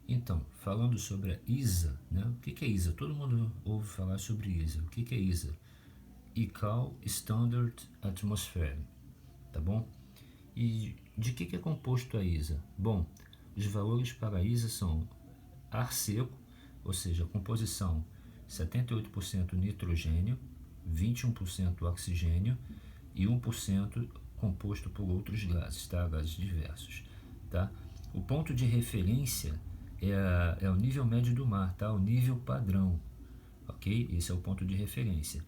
Então, falando sobre a ISA, né? O que é ISA? Todo mundo ouve falar sobre ISA. O que é ISA? ICAO Standard Atmosphere, tá bom? E de que é composto a ISA? Bom, os valores para a ISA são ar seco, ou seja, composição 78% nitrogênio, 21% oxigênio e 1% composto por outros gases, tá? Gases diversos, tá? O ponto de referência é o nível médio do mar, tá? O nível padrão, ok? Esse é o ponto de referência.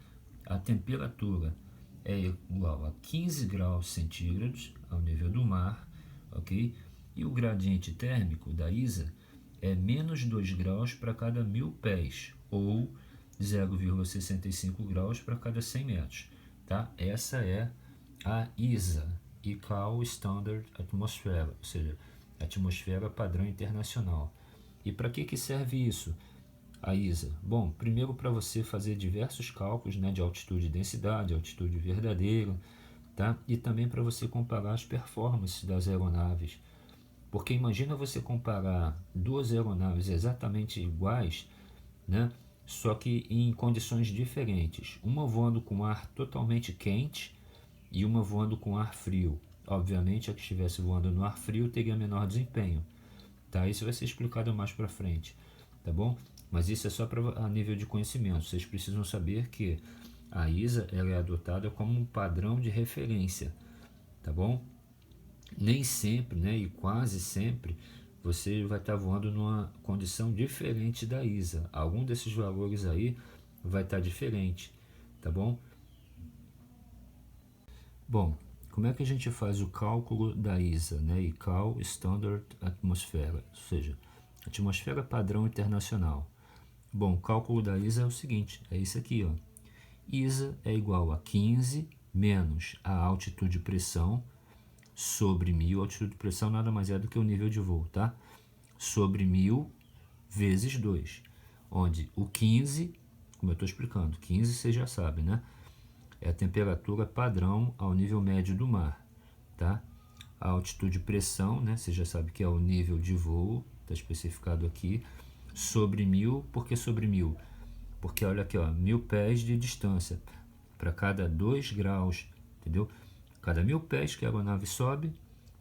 A temperatura é igual a 15 graus centígrados ao nível do mar, ok? E o gradiente térmico da ISA é menos 2 graus para cada 1000 pés, ou 0,65 graus para cada 100 metros, tá? Essa é a ISA, ICAO Standard Atmosphere, ou seja, atmosfera padrão internacional. E para que serve isso? A ISA? Bom, primeiro para você fazer diversos cálculos, né, de altitude e densidade, altitude verdadeira, tá? E também para você comparar as performances das aeronaves. Porque imagina você comparar duas aeronaves exatamente iguais, né, só que em condições diferentes. Uma voando com ar totalmente quente e uma voando com ar frio. Obviamente, a que estivesse voando no ar frio teria menor desempenho, tá? Isso vai ser explicado mais para frente, tá bom? Mas isso é só a nível de conhecimento. Vocês precisam saber que a ISA ela é adotada como um padrão de referência, tá bom? Nem sempre, né, e quase sempre, você vai estar voando numa condição diferente da ISA. Algum desses valores aí vai estar diferente, tá bom? Bom, como é que a gente faz o cálculo da ISA, né? ICAO Standard Atmosphere, ou seja, atmosfera padrão internacional. Bom, o cálculo da ISA é o seguinte, é isso aqui, ó. ISA é igual a 15 menos a altitude de pressão sobre 1000, altitude de pressão nada mais é do que o nível de voo, tá? Sobre 1000 vezes 2, onde o 15, como eu estou explicando, 15 você já sabe, né? É a temperatura padrão ao nível médio do mar, tá? A altitude de pressão, né? Você já sabe que é o nível de voo, está especificado aqui, sobre 1000, por que sobre 1000? Porque olha aqui, ó, 1000 pés de distância, para cada 2 graus, entendeu? Cada 1000 pés que a aeronave sobe,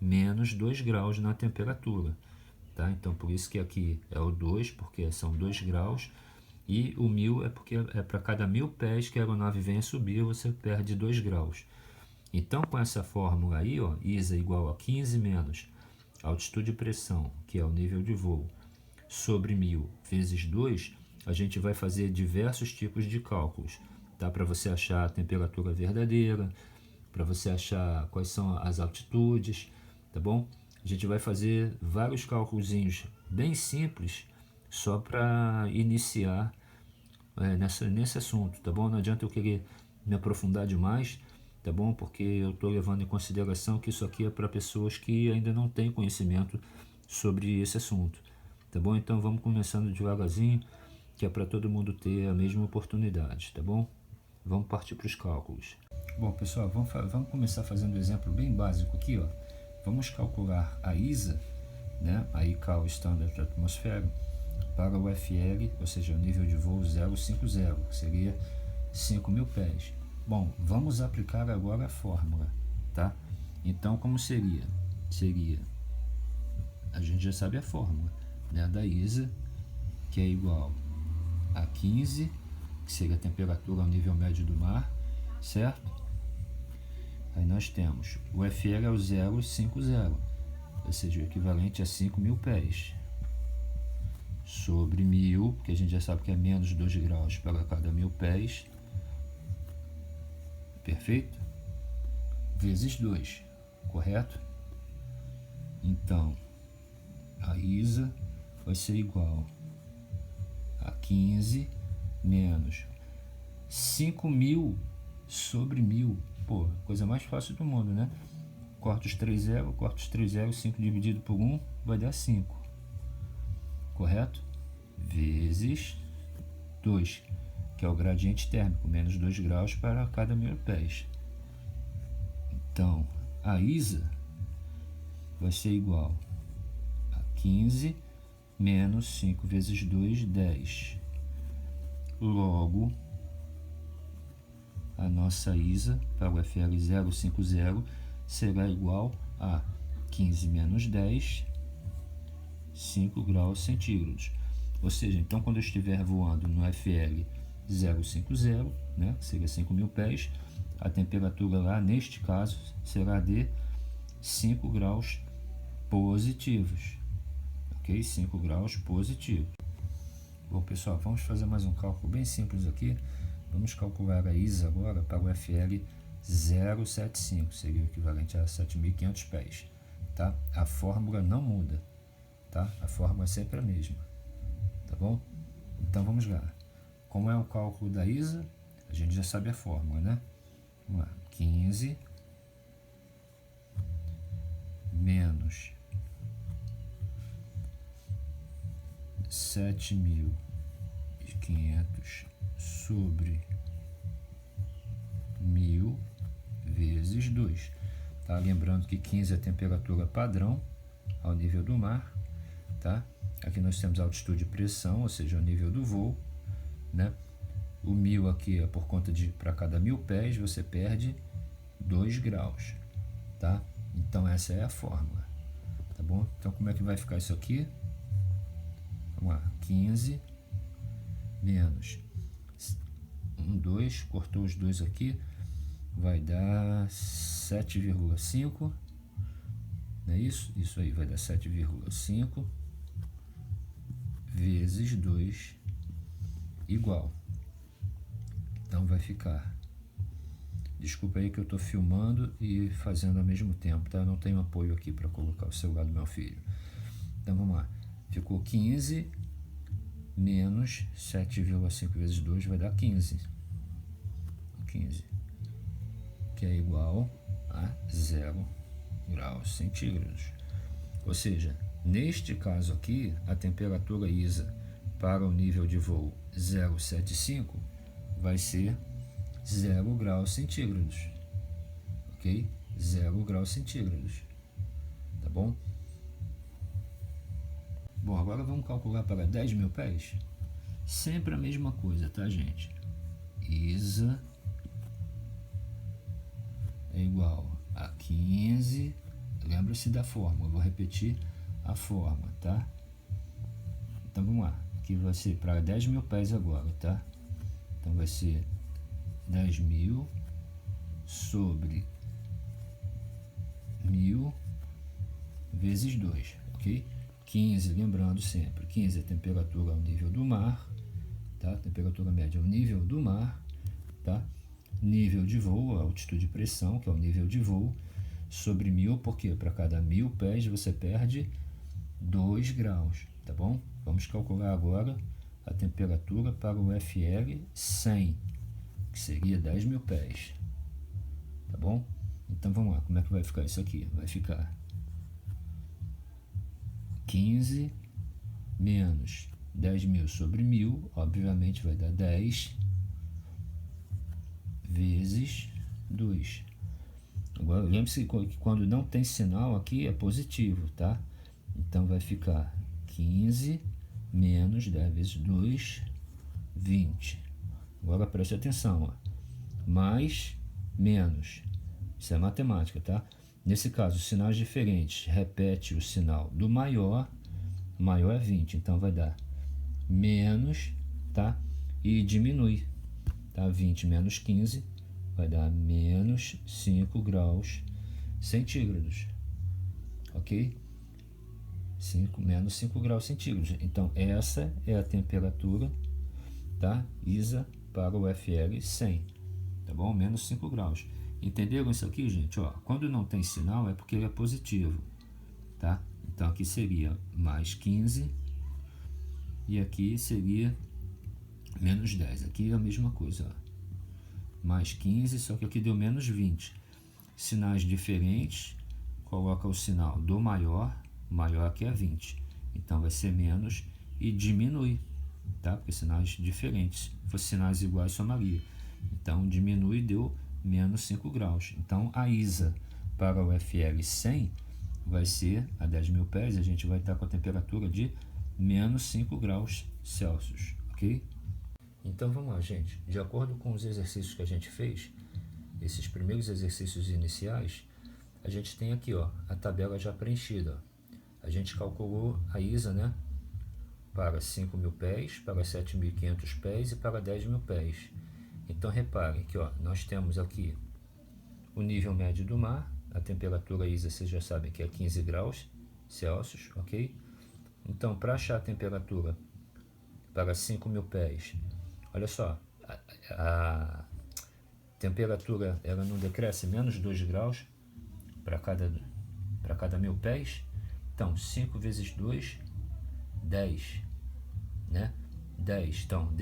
menos 2 graus na temperatura, tá? Então, por isso que aqui é o 2, porque são 2 graus, e o 1000 é porque é para cada 1000 pés que a aeronave venha subir, você perde 2 graus. Então, com essa fórmula aí, ó, ISA igual a 15 menos altitude de pressão, que é o nível de voo, sobre 1000 vezes 2, a gente vai fazer diversos tipos de cálculos, tá? Para você achar a temperatura verdadeira, para você achar quais são as altitudes, tá bom? A gente vai fazer vários cálculos bem simples, só para iniciar nesse assunto, tá bom? Não adianta eu querer me aprofundar demais, tá bom? Porque eu estou levando em consideração que isso aqui é para pessoas que ainda não têm conhecimento sobre esse assunto, tá bom? Então vamos começando devagarzinho, que é para todo mundo ter a mesma oportunidade, tá bom? Vamos partir para os cálculos. Bom, pessoal, vamos começar fazendo um exemplo bem básico aqui, ó. Vamos calcular a ISA, né, a ICAO Standard Atmosphere, para o FL, ou seja, o nível de voo 050, que seria 5.000 pés. Bom, vamos aplicar agora a fórmula, tá? Então, como seria? Seria, a gente já sabe a fórmula, né, da ISA, que é igual a 15, que seria a temperatura ao nível médio do mar, certo? Aí nós temos o FL é o 050, ou seja, o equivalente a 5.000 pés, sobre 1000, porque a gente já sabe que é menos 2 graus para cada 1000 pés, perfeito? Vezes 2, correto? Então, a ISA vai ser igual a 15 menos 5.000 sobre 1000. Pô, coisa mais fácil do mundo, né? Corta os 3 zeros, corta os 3 zeros, 5 dividido por 1 vai dar 5, correto? Vezes 2, que é o gradiente térmico, menos 2 graus para cada 1000 pés. Então, a ISA vai ser igual a 15 menos 5 vezes 2, 10. Logo, a nossa ISA para o FL 050 será igual a 15 menos 10, 5 graus centígrados. Ou seja, então quando eu estiver voando no FL 050, né, que seria 5.000 pés, a temperatura lá, neste caso, será de 5 graus positivos. Ok? 5 graus positivos. Bom, pessoal, vamos fazer mais um cálculo bem simples aqui. Vamos calcular a ISA agora para o FL 075, seria o equivalente a 7.500 pés. Tá? A fórmula não muda, tá? A fórmula é sempre a mesma, tá bom? Então vamos lá. Como é o cálculo da ISA? A gente já sabe a fórmula, né? Vamos lá. 15 menos 7.500 sobre 1.000 vezes 2. Tá? Lembrando que 15 é a temperatura padrão ao nível do mar. Tá? Aqui nós temos altitude e pressão, ou seja, o nível do voo. Né? O 1.000 aqui é por conta de para cada 1.000 pés você perde 2 graus. Tá? Então essa é a fórmula. Tá bom? Então como é que vai ficar isso aqui? Vamos lá. 15 menos 2, cortou os dois aqui, vai dar 7,5, não é isso? Isso aí vai dar 7,5 vezes 2 igual. Então vai ficar, desculpa aí que eu estou filmando e fazendo ao mesmo tempo, tá? Eu não tenho apoio aqui para colocar o celular do meu filho. Então vamos lá, ficou 15 menos 7,5 vezes 2 vai dar 15, que é igual a 0 graus centígrados. Ou seja, neste caso aqui, a temperatura ISA para o nível de voo 075 vai ser 0 graus centígrados, ok? 0 graus centígrados, tá bom? Bom, agora vamos calcular para 10.000 pés. Sempre a mesma coisa, tá, gente? ISA é igual a 15, lembra-se da fórmula, vou repetir a fórmula, tá? Então vamos lá, aqui vai ser para 10.000 pés agora, tá? Então vai ser 10.000 sobre 1.000 vezes 2, ok? 15, lembrando sempre, 15 é a temperatura ao nível do mar, tá? Temperatura média ao nível do mar, tá? Nível de voo, altitude e pressão, que é o nível de voo, sobre 1.000, porque para cada 1.000 pés você perde 2 graus, tá bom? Vamos calcular agora a temperatura para o FL 100, que seria 10.000 pés, tá bom? Então vamos lá, como é que vai ficar isso aqui? Vai ficar 15 menos 10.000 sobre 1.000, obviamente vai dar 10 vezes 2. Agora, lembre-se que quando não tem sinal aqui é positivo, tá? Então vai ficar 15 menos 10 vezes 2, 20. Agora preste atenção, ó. Mais, menos. Isso é matemática, tá? Nesse caso, sinais diferentes, repete o sinal do maior, maior é 20, então vai dar menos, tá? E diminui, tá? 20 menos 15 vai dar menos 5 graus centígrados, ok? Menos 5 graus centígrados. Então, essa é a temperatura, tá? ISA para o FL 100, tá bom? Menos 5 graus. Entenderam isso aqui, gente? Ó, quando não tem sinal é porque ele é positivo, tá? Então aqui seria mais 15 e aqui seria menos 10. Aqui é a mesma coisa, ó. Mais 15, só que aqui deu menos 20. Sinais diferentes, coloca o sinal do maior, maior aqui é 20. Então vai ser menos e diminui, tá? Porque sinais diferentes. Se fosse sinais iguais, somaria. Então diminui e deu menos 5 graus. Então a ISA para o FL 100 vai ser a 10.000 pés, a gente vai estar com a temperatura de menos 5 graus Celsius, ok? Então vamos lá, gente. De acordo com os exercícios que a gente fez, esses primeiros exercícios iniciais, a gente tem aqui, ó, a tabela já preenchida. A gente calculou a ISA, né, para 5.000 pés, para 7.500 pés e para 10.000 pés. Então reparem que, ó, nós temos aqui o nível médio do mar, a temperatura ISA, vocês já sabem que é 15 graus Celsius, ok? Então, para achar a temperatura para 5.000 pés, olha só, a temperatura ela não decresce menos 2 graus para cada 1.000 pés. Então, 5 vezes 2, 10, né? 10, então,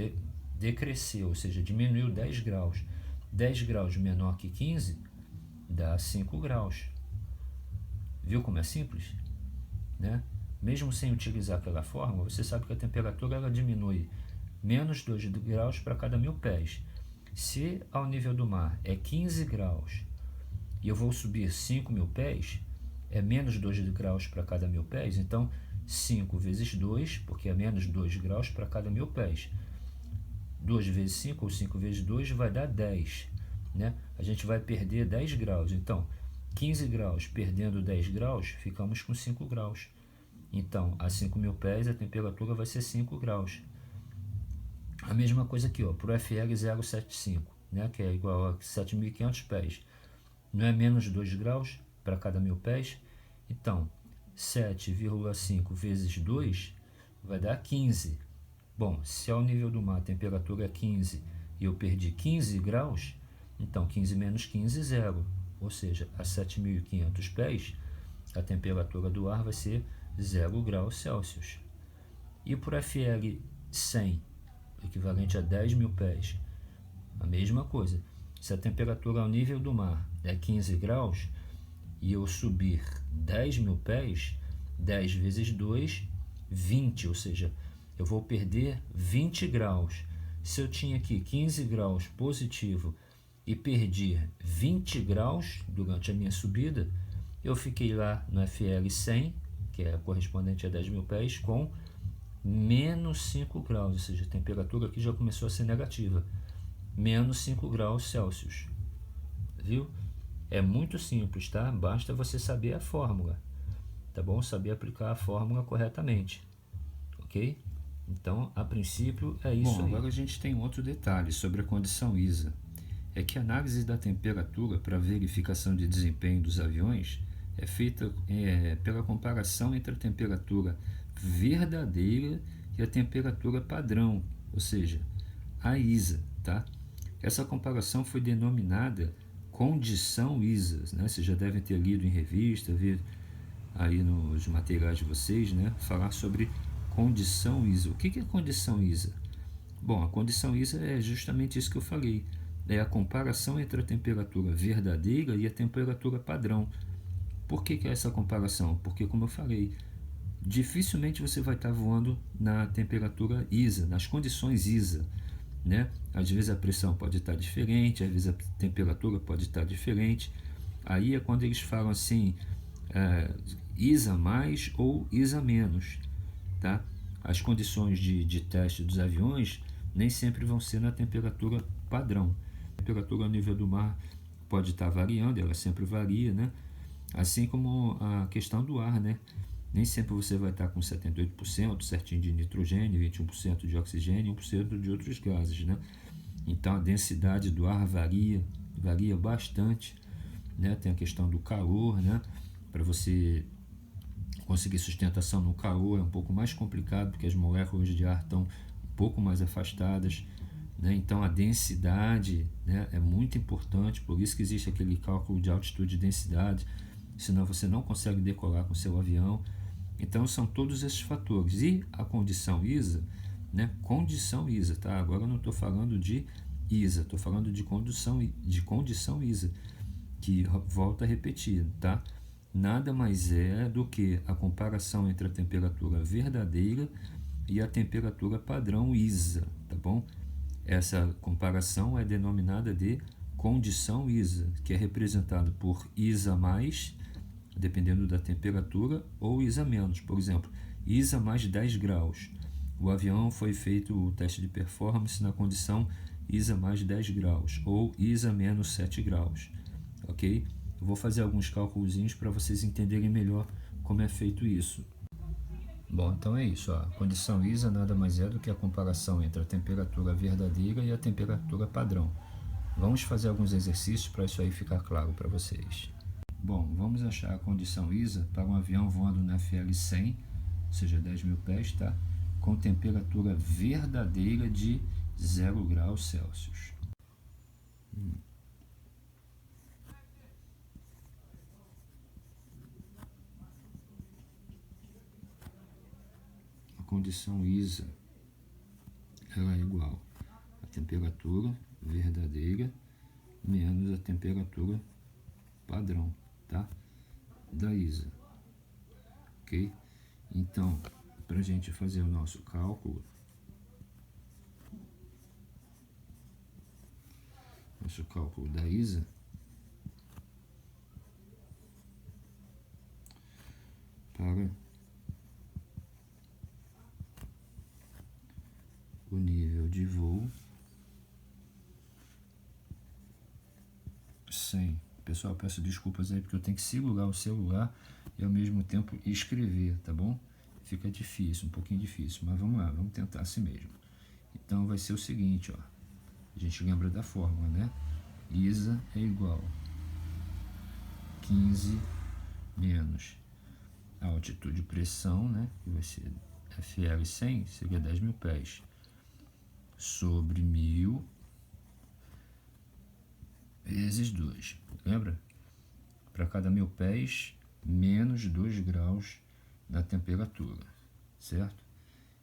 decresceu, ou seja, diminuiu 10 graus. 10 graus menor que 15 dá 5 graus. Viu como é simples? Né? Mesmo sem utilizar aquela fórmula, você sabe que a temperatura ela diminui menos 2 graus para cada 1.000 pés. Se ao nível do mar é 15 graus e eu vou subir 5.000 pés, é menos 2 graus para cada 1.000 pés, então 5 vezes 2, porque é menos 2 graus para cada 1.000 pés. 2 vezes 5, ou 5 vezes 2, vai dar 10. Né? A gente vai perder 10 graus. Então, 15 graus perdendo 10 graus, ficamos com 5 graus. Então, a 5.000 pés, a temperatura vai ser 5 graus. A mesma coisa aqui, para o FL 075, né? Que é igual a 7.500 pés. Não é menos 2 graus para cada 1.000 pés? Então, 7,5 vezes 2 vai dar 15. Bom, se ao nível do mar a temperatura é 15 e eu perdi 15 graus, então 15 menos 15, 0. Ou seja, a 7.500 pés, a temperatura do ar vai ser 0 graus Celsius. E por FL 100, equivalente a 10.000 pés, a mesma coisa. Se a temperatura ao nível do mar é 15 graus e eu subir 10.000 pés, 10 vezes 2, 20, ou seja, eu vou perder 20 graus. Se eu tinha aqui 15 graus positivo e perdi 20 graus durante a minha subida, eu fiquei lá no FL 100, que é correspondente a 10.000 pés, com menos 5 graus, ou seja, a temperatura aqui já começou a ser negativa, menos 5 graus Celsius, viu? É muito simples, tá? Basta você saber a fórmula, tá bom? Saber aplicar a fórmula corretamente, ok? Então, a princípio, é isso aí. Agora a gente tem um outro detalhe sobre a condição ISA, é que a análise da temperatura para verificação de desempenho dos aviões é feita pela comparação entre a temperatura verdadeira e a temperatura padrão, ou seja, a ISA, tá? Essa comparação foi denominada condição ISA, né? Vocês já devem ter lido em revista, ver aí nos materiais de vocês, né? Falar sobre condição ISA. O que é condição ISA? Bom, a condição ISA é justamente isso que eu falei, é a comparação entre a temperatura verdadeira e a temperatura padrão. Por que é essa comparação? Porque, como eu falei, dificilmente você vai estar voando na temperatura ISA, nas condições ISA, né? Às vezes a pressão pode estar diferente, às vezes a temperatura pode estar diferente. Aí é quando eles falam assim, ISA mais ou ISA menos, tá? As condições de teste dos aviões nem sempre vão ser na temperatura padrão. A temperatura ao nível do mar pode estar variando, ela sempre varia, né? Assim como a questão do ar, né? Nem sempre você vai estar com 78% certinho de nitrogênio, 21% de oxigênio, 1% de outros gases, né? Então a densidade do ar varia bastante, né? Tem a questão do calor, né? Para você conseguir sustentação no calor é um pouco mais complicado, porque as moléculas de ar estão um pouco mais afastadas, né? Então a densidade, né, é muito importante, por isso que existe aquele cálculo de altitude e densidade, senão você não consegue decolar com seu avião. Então são todos esses fatores. E a condição ISA, né? Condição ISA, tá? Agora eu não estou falando de ISA, estou falando de condição ISA, que volta a repetir, tá? Nada mais é do que a comparação entre a temperatura verdadeira e a temperatura padrão ISA, tá bom? Essa comparação é denominada de condição ISA, que é representada por ISA mais, dependendo da temperatura, ou ISA menos. Por exemplo, ISA mais 10 graus. O avião foi feito o teste de performance na condição ISA mais 10 graus ou ISA menos 7 graus, ok? Eu vou fazer alguns cálculos para vocês entenderem melhor como é feito isso. Bom, então é isso. A condição ISA nada mais é do que a comparação entre a temperatura verdadeira e a temperatura padrão. Vamos fazer alguns exercícios para isso aí ficar claro para vocês. Bom, vamos achar a condição ISA para um avião voando na FL 100, ou seja, 10.000 pés, tá? Com temperatura verdadeira de 0 graus Celsius. A condição ISA ela é igual à temperatura verdadeira menos a temperatura padrão, tá? Da ISA, ok? Então, para a gente fazer o nosso cálculo, da ISA, para o nível de voo 100. Pessoal, peço desculpas aí porque eu tenho que segurar o celular e ao mesmo tempo escrever, tá bom? Fica difícil, um pouquinho difícil, mas vamos lá, vamos tentar assim mesmo. Então vai ser o seguinte, ó. A gente lembra da fórmula, né? ISA é igual a 15 menos a altitude de pressão, né? Que vai ser FL 100, seria 10.000 pés, sobre 1.000 vezes 2. Lembra? Para cada 1.000 pés, menos 2 graus na temperatura, certo?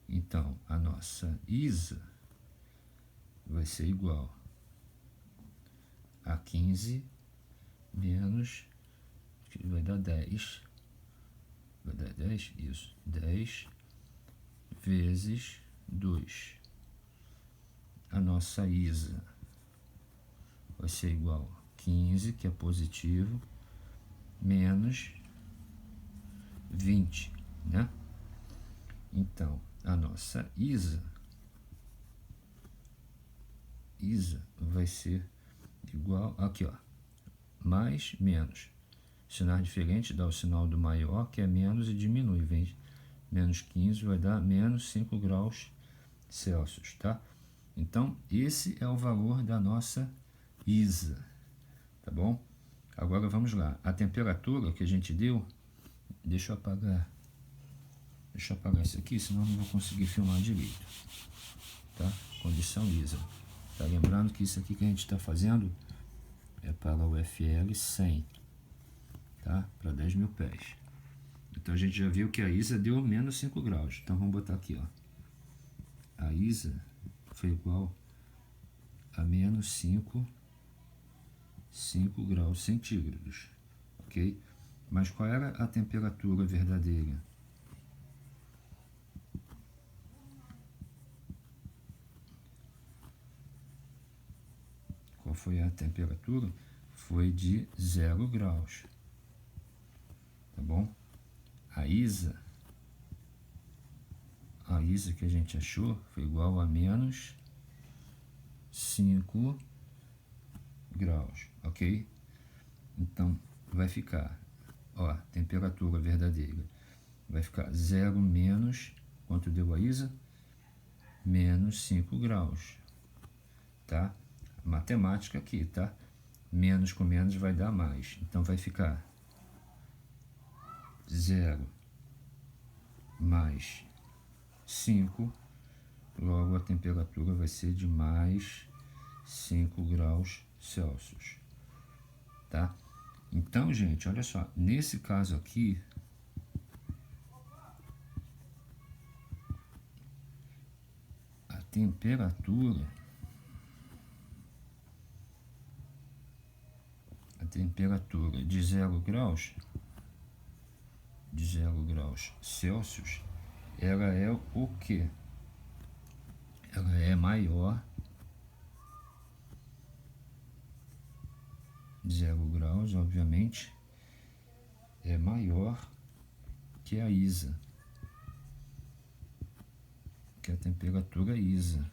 Então, a nossa ISA vai ser igual a 15 menos, que vai dar 10, vai dar 10, isso, 10 vezes 2. A nossa ISA vai ser igual a 15, que é positivo, menos 20, né? Então, a nossa ISA vai ser igual, aqui ó, mais, menos. Sinais diferentes dá o sinal do maior, que é menos, e diminui. Vem menos 15, vai dar menos 5 graus Celsius, tá? Então, esse é o valor da nossa ISA, tá bom? Agora vamos lá. A temperatura que a gente deu, deixa eu apagar isso aqui, senão não vou conseguir filmar direito, tá? Condição ISA. Tá lembrando que isso aqui que a gente está fazendo é para o FL 100, tá? Para 10.000 pés. Então a gente já viu que a ISA deu menos 5 graus. Então vamos botar aqui, ó. A ISA foi igual a menos 5 graus centígrados, ok? Mas qual era a temperatura verdadeira? Qual foi a temperatura? Foi de 0 graus, tá bom? A ISA que a gente achou foi igual a menos 5 graus, ok? Então, vai ficar, ó, temperatura verdadeira, vai ficar 0 menos, quanto deu a ISA? Menos 5 graus, tá? Matemática aqui, tá? Menos com menos vai dar mais, então vai ficar 0 mais 5, logo a temperatura vai ser de mais 5 graus Celsius, tá? Então, gente, olha só, nesse caso aqui, a temperatura de 0 graus Celsius, ela é o quê? Ela é maior, 0 graus, obviamente, é maior que a ISA, que é a temperatura ISA.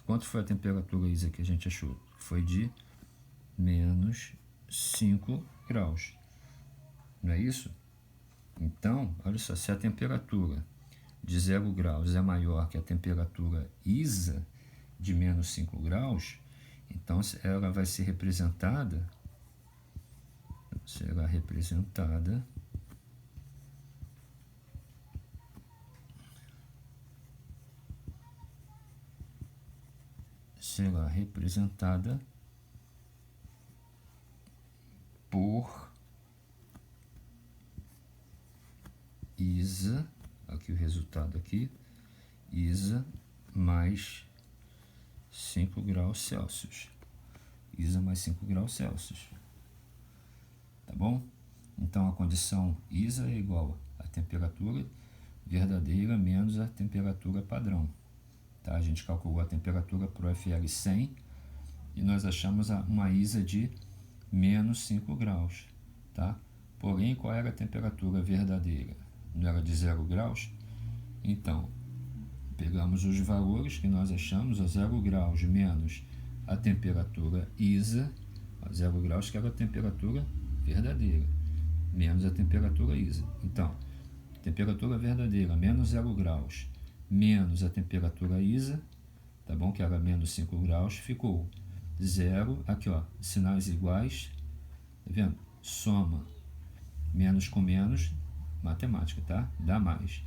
Quanto foi a temperatura ISA que a gente achou? Foi de menos 5 graus. Não é isso? Então, olha só, se a temperatura de 0 graus é maior que a temperatura ISA de menos 5 graus, então ela vai ser representada, será representada por ISA, aqui o resultado aqui, ISA mais 5 graus Celsius. ISA mais 5 graus Celsius. Tá bom? Então, a condição ISA é igual à temperatura verdadeira menos a temperatura padrão. Tá? A gente calculou a temperatura para o FL 100 e nós achamos uma ISA de menos 5 graus. Tá? Porém, qual era a temperatura verdadeira? Não era de 0 graus? Então, pegamos os valores que nós achamos, a 0 graus menos a temperatura ISA, a 0 graus que era a temperatura verdadeira, menos a temperatura ISA. Então, temperatura verdadeira menos 0 graus, menos a temperatura ISA, tá bom? Que era menos 5 graus, ficou 0, aqui ó, sinais iguais, tá vendo? Soma, menos com menos, matemática, tá? Dá mais.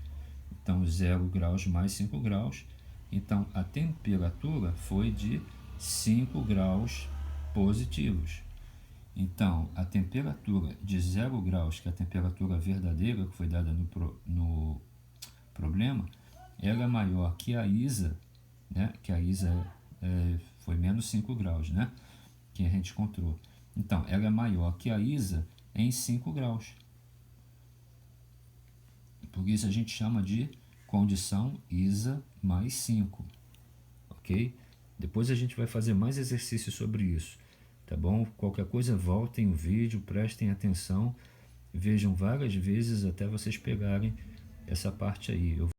Então, 0 graus mais 5 graus. Então, a temperatura foi de 5 graus positivos. Então, a temperatura de 0 graus, que é a temperatura verdadeira que foi dada no problema, ela é maior que a ISA, né? Que a ISA foi menos 5 graus, né? Que a gente encontrou. Então, ela é maior que a ISA em 5 graus. Por isso a gente chama de condição ISA mais 5, ok? Depois a gente vai fazer mais exercícios sobre isso, tá bom? Qualquer coisa, voltem o vídeo, prestem atenção, vejam várias vezes até vocês pegarem essa parte aí.